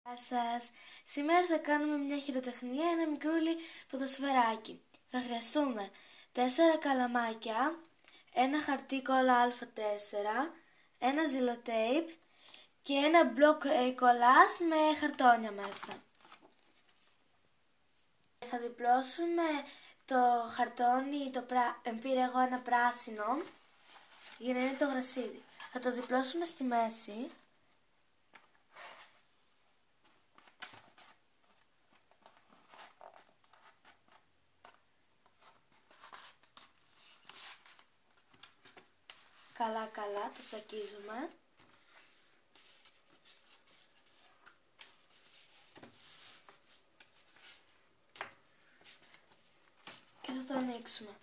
Γεια σας! Σήμερα θα κάνουμε μια χειροτεχνία, ένα μικρούλι ποδοσφαιράκι. Θα χρειαστούμε 4 καλαμάκια, ένα χαρτί κόλλα Α4, ένα ζυλοτέιπ και ένα μπλοκ κολλάς με χαρτόνια μέσα. Θα διπλώσουμε το χαρτόνι, πήρα εγώ ένα πράσινο για να είναι το γρασίδι. Θα το διπλώσουμε στη μέση. Καλά, το τσακίζουμε. Και θα το ανοίξουμε.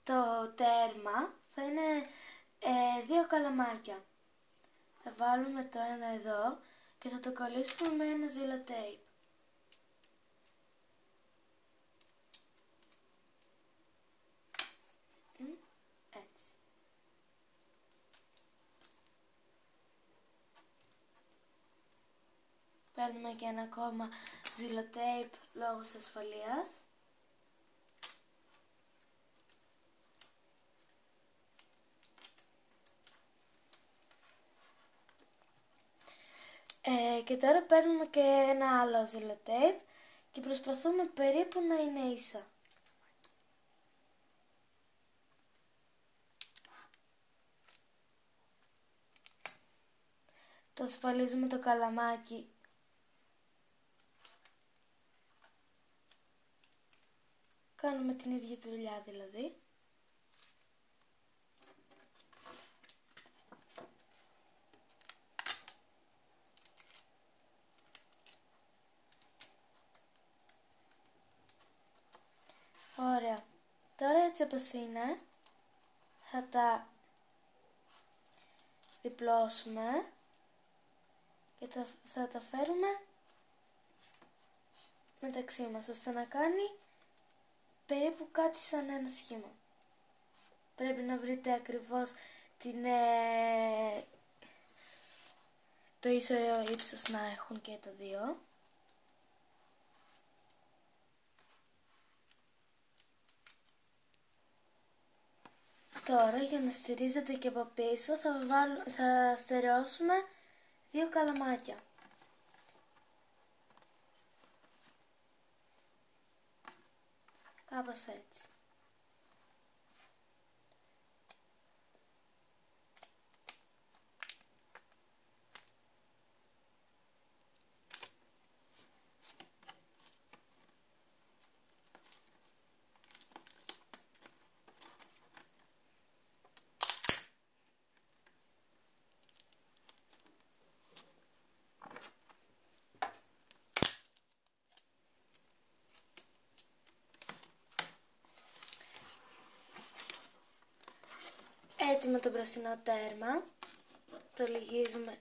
Το τέρμα θα είναι 2 καλαμάκια. Θα βάλουμε το ένα εδώ και θα το κολλήσουμε με ένα ζυλοτέιπ. Έτσι. Παίρνουμε και ένα ακόμα ζυλοτέιπ λόγως ασφαλείας. Και τώρα παίρνουμε και ένα άλλο ζυλοτέιπ και προσπαθούμε περίπου να είναι ίσα. Το ασφαλίζουμε το καλαμάκι κάνουμε την ίδια δουλειά δηλαδή. Ωραία. Τώρα έτσι όπως είναι θα τα διπλώσουμε και θα τα φέρουμε μεταξύ μας ώστε να κάνει περίπου κάτι σαν ένα σχήμα. Πρέπει να βρείτε ακριβώς το ίσο ύψος να έχουν και τα δύο. Τώρα για να στηρίζεται και από πίσω θα στερεώσουμε 2 καλαμάκια. Κάπως έτσι. Έτοιμο το μπροστινό τέρμα,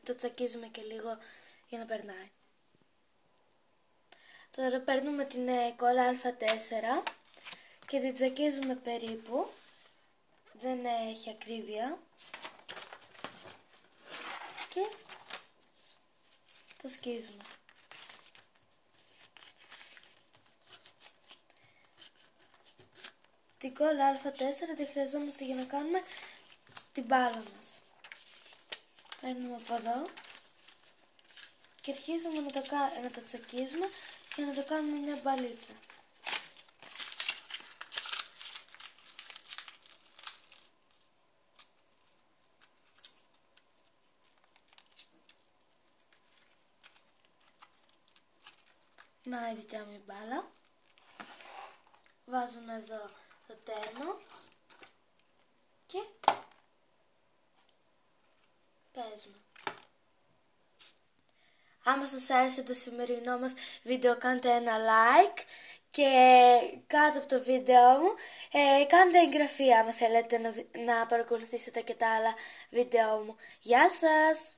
το τσακίζουμε και λίγο για να περνάει. Τώρα παίρνουμε την κόλλα Α4 και την τσακίζουμε περίπου, δεν έχει ακρίβεια και το σκίζουμε. Την κόλλα Α4 τη χρειαζόμαστε για να κάνουμε την μπάλα μας. Παίρνουμε από εδώ και αρχίζουμε να τα τσακίζουμε για να το κάνουμε μια μπαλίτσα. Να η δικιά μου η μπάλα. Βάζουμε εδώ το τέρμα και παίζουμε. Άμα σας άρεσε το σημερινό μας βίντεο κάντε ένα like και κάτω από το βίντεο μου κάντε εγγραφή άμα θέλετε να παρακολουθήσετε και τα άλλα βίντεο μου. Γεια σας!